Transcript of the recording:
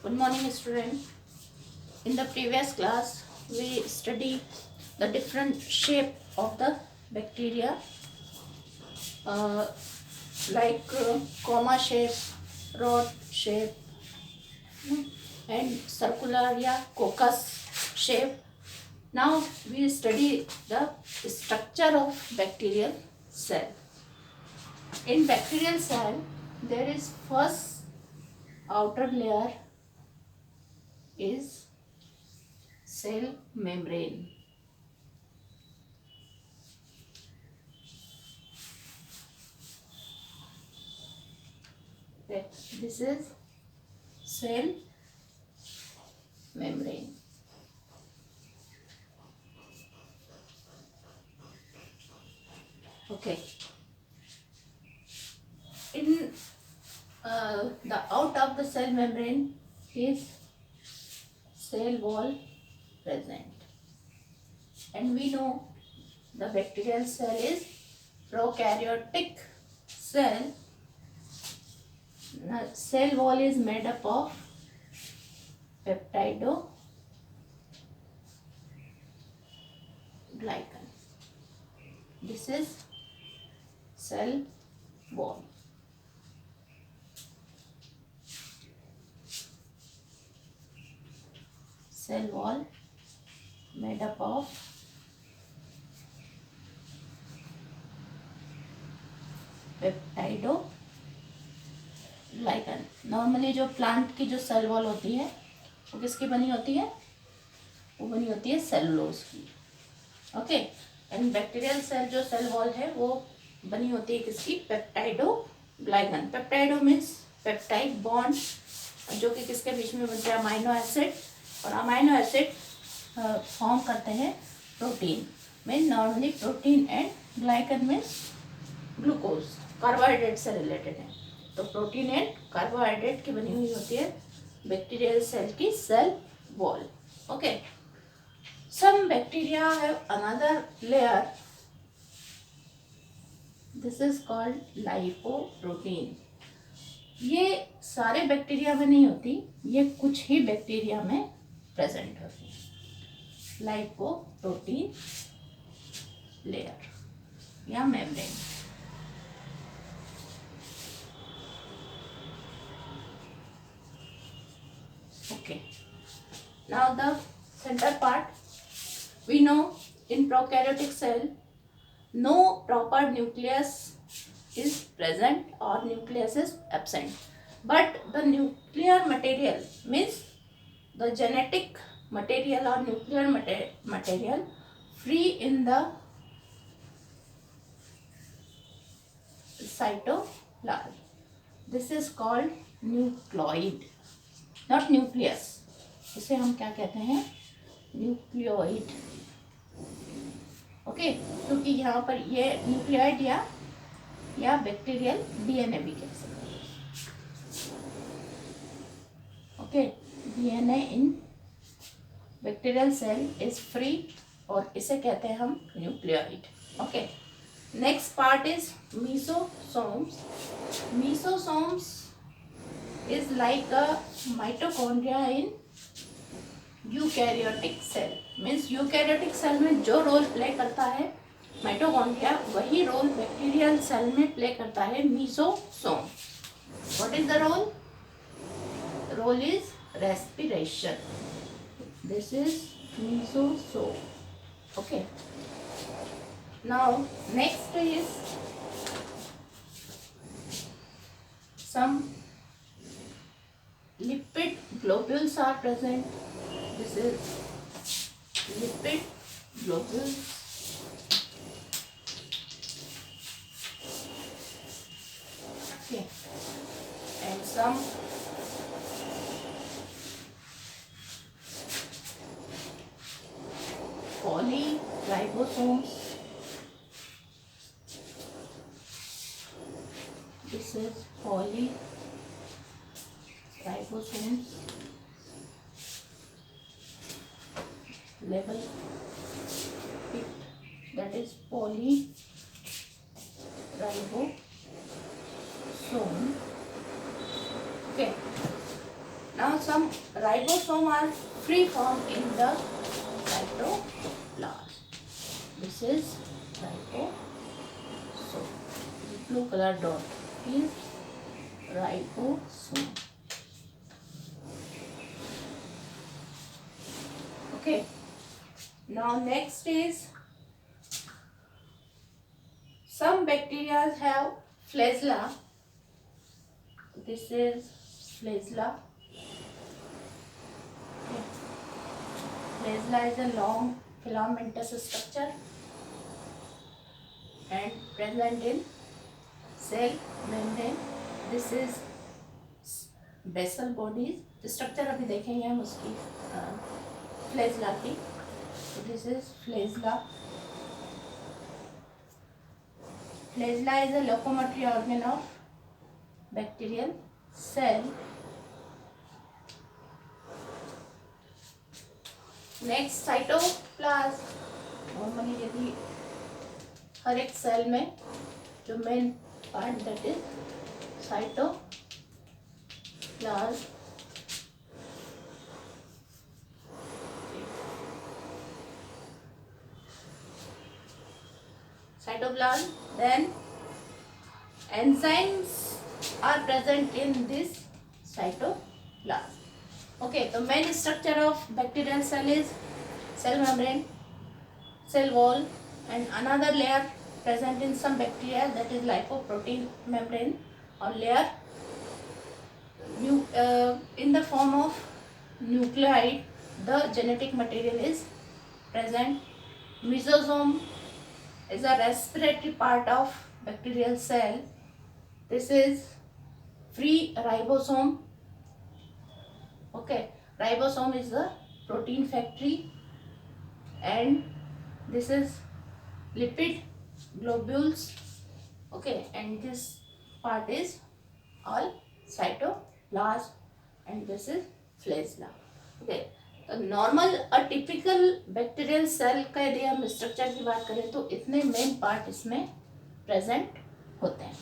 Good morning, student. In the previous class, we studied the different shape of the bacteria, uh, like comma shape, rod shape, and circular coccus shape. Now we study the structure of bacterial cell. In bacterial cell, there is first outer layer is cell membrane. This is cell membrane. Okay. In the out of the cell membrane is cell wall present, and we know the bacterial cell is prokaryotic cell. The cell wall is made up of peptidoglycan. This is cell wall. Cell wall made up of peptidoglycan. Normally जो plant की जो cell wall होती है वो किसकी बनी होती है? वो बनी होती है सेलुलोज की. ओके. एंड बैक्टीरियल सेल जो सेल वॉल है वो बनी होती है किसकी? पेप्टाइडोग्लाइकन. पेप्टाइडो मीन्स पेप्टाइड बॉन्ड, जो कि किसके बीच में बनते हैं? Amino acid. और अमाइनो एसिड फॉर्म करते हैं protein. Mean normally protein and glycan means glucose, carbohydrate से रिलेटेड है. तो प्रोटीन एंड कार्बोहाइड्रेट की बनी हुई होती है बैक्टीरियल सेल की cell wall. Okay. Some bacteria have another layer. This is called lipoprotein. ये सारे बैक्टीरिया में नहीं होती, ये कुछ ही बैक्टीरिया में प्रेजेंट होती है. लाइपोप्रोटीन लेयर या membrane. Okay. Now the center part. We know in prokaryotic cell no proper nucleus is present or nucleus is absent. But the nuclear material means the genetic material or nuclear material free in the cytoplasm. This is called nucleoid, not nucleus. इसे हम क्या कहते हैं? Nucleoid. Okay. क्योंकि यहाँ पर ये nucleoid या बैक्टीरियल डीएनए भी कह सकते हैं. Okay. DNA in bacterial cell is free और इसे कहते हैं हम न्यूक्लियोइड. Okay. Next part is mesosomes. Mesosomes is like a mitochondria in eukaryotic cell. Means eukaryotic cell में जो रोल प्ले करता है माइटोकॉन्ड्रिया, वही रोल बैक्टीरियल सेल में प्ले करता है mesosome. What is the role? The role is respiration. This is mesosome. Okay. Now next is some lipid globules are present. This is lipid globules. Okay. And some polyribosomes. This is ribosomes. Level it, that is polyribosome. Okay. Now some ribosome are free formed in the cytoplasm. This is ribosome. The blue color dot is ribosome. Okay. Now next is some bacteria have flagella. This is flagella. Okay. Flagella is a long filamentous structure and present in cell membrane. This is basal bodies. Structure अभी देखेंगे हम उसकी flagella की. So this is flagella. Flagella is a locomotory organ of bacterial cell. Next cytoplasm. Normally यदि हर एक cell में जो main part that is cytoplasm. Cytoplasm. Then enzymes are present in this cytoplasm. Okay, the main structure of bacterial cell is cell membrane, cell wall, and another layer present in some bacteria, that is lipoprotein membrane or layer in the form of nucleide. The genetic material is present. Mesosome is a respiratory part of bacterial cell. This is free ribosome. Okay, ribosome is the protein factory, and this is lipid globules. Okay, and this part is all cytoplasm, and this is flagella. Okay, तो normal typical bacterial cell का यदि हम structure की बात करें तो इतने main part इसमें प्रेजेंट होते हैं.